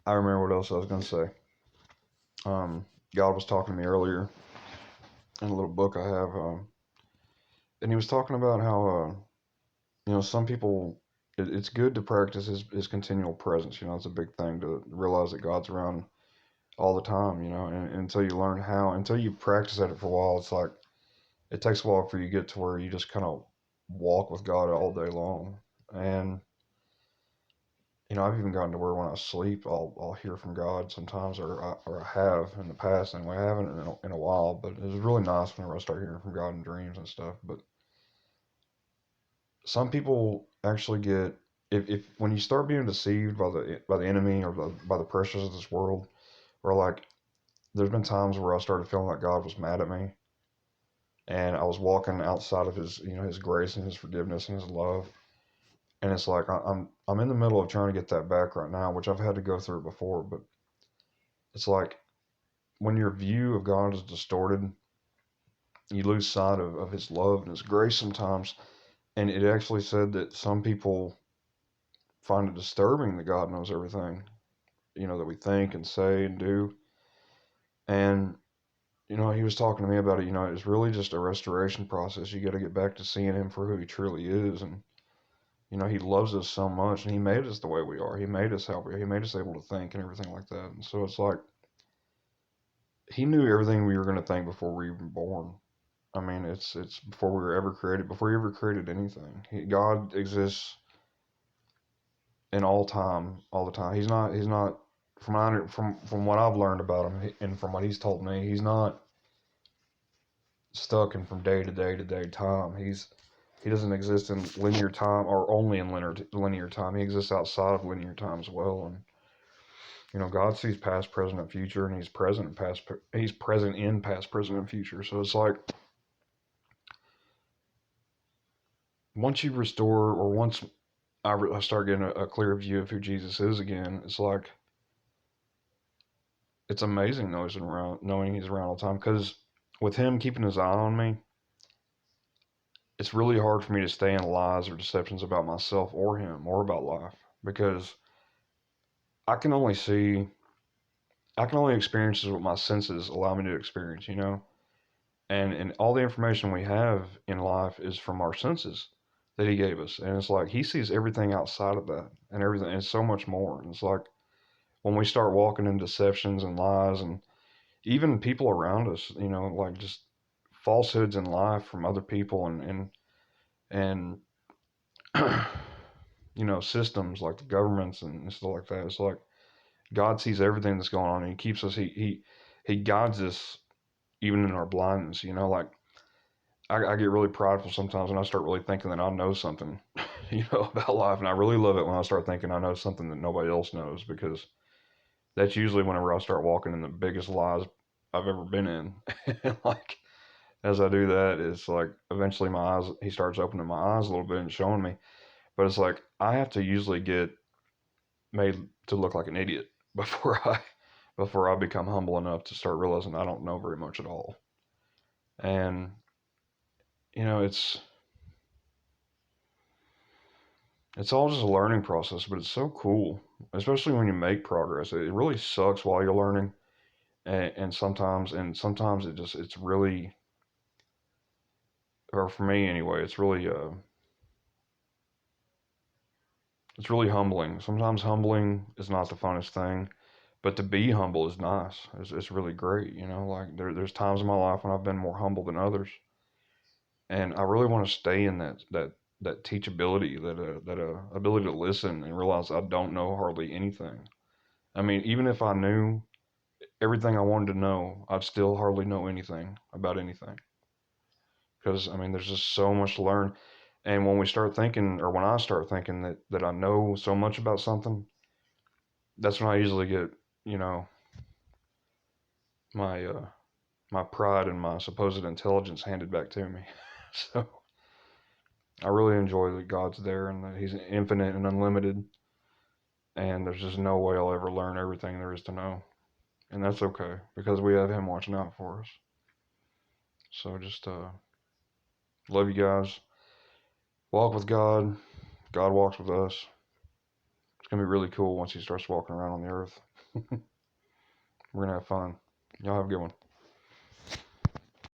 I remember what else I was gonna say. God was talking to me earlier in a little book I have, and he was talking about how some people. It's good to practice his continual presence. It's a big thing to realize that God's around all the time. And until you learn how, until you practice at it for a while, it's like it takes a while for you to get to where you just kind of walk with God all day long. And I've even gotten to where when I sleep, I'll hear from God sometimes, or I have in the past, and I haven't in a while. But it was really nice whenever I start hearing from God in dreams and stuff. But some people actually get if when you start being deceived by the enemy or by the pressures of this world, or like there's been times where I started feeling like God was mad at me, and I was walking outside of his grace and his forgiveness and his love, and it's like I'm in the middle of trying to get that back right now, which I've had to go through before, but it's like when your view of God is distorted, you lose sight of his love and his grace sometimes. And it actually said that some people find it disturbing that God knows everything, that we think and say and do. And, he was talking to me about it, it's really just a restoration process. You got to get back to seeing him for who he truly is. And, he loves us so much and he made us the way we are. He made us how we are. He made us able to think and everything like that. And so it's like, he knew everything we were going to think before we were even born. I mean, it's before we were ever created, before he ever created anything. God exists in all time, all the time. He's not from what I've learned about him and from what he's told me. He's not stuck in from day to day to day time. He doesn't exist in linear time or only in linear time. He exists outside of linear time as well. And God sees past, present, and future, and He's present in past, present, and future. So it's like once you restore, or once I start getting a clear view of who Jesus is again, it's like it's amazing knowing he's around all the time. Because with him keeping his eye on me, it's really hard for me to stay in lies or deceptions about myself or him or about life, because I can only see, I can only experience what my senses allow me to experience, and all the information we have in life is from our senses that he gave us, and it's like he sees everything outside of that and everything, and so much more. And it's like when we start walking in deceptions and lies and even people around us, like just falsehoods in life from other people and systems like the governments and stuff like that. It's like God sees everything that's going on, and He keeps us. He guides us even in our blindness. Like I get really prideful sometimes, and I start really thinking that I know something, about life, and I really love it when I start thinking I know something that nobody else knows, because that's usually whenever I start walking in the biggest lies I've ever been in. Like as I do that, it's like eventually he starts opening my eyes a little bit and showing me. But it's like I have to usually get made to look like an idiot before I become humble enough to start realizing I don't know very much at all. And it's all just a learning process, but it's so cool, especially when you make progress. It really sucks while you're learning, and sometimes it's really, or for me anyway, it's really humbling. Sometimes humbling is not the funnest thing, but to be humble is nice. It's really great. Like there's times in my life when I've been more humble than others, and I really want to stay in that teachability, that ability to listen and realize I don't know hardly anything. I mean, even if I knew everything I wanted to know, I'd still hardly know anything about anything, because I mean, there's just so much to learn. And when we start thinking, or when I start thinking that I know so much about something, that's when I usually get, you know, my my pride and my supposed intelligence handed back to me. So I really enjoy that God's there and that He's infinite and unlimited, and there's just no way I'll ever learn everything there is to know, and that's okay because we have Him watching out for us. So just love you guys. Walk with God. God walks with us. It's gonna be really cool once He starts walking around on the earth. We're gonna have fun. Y'all have a good one.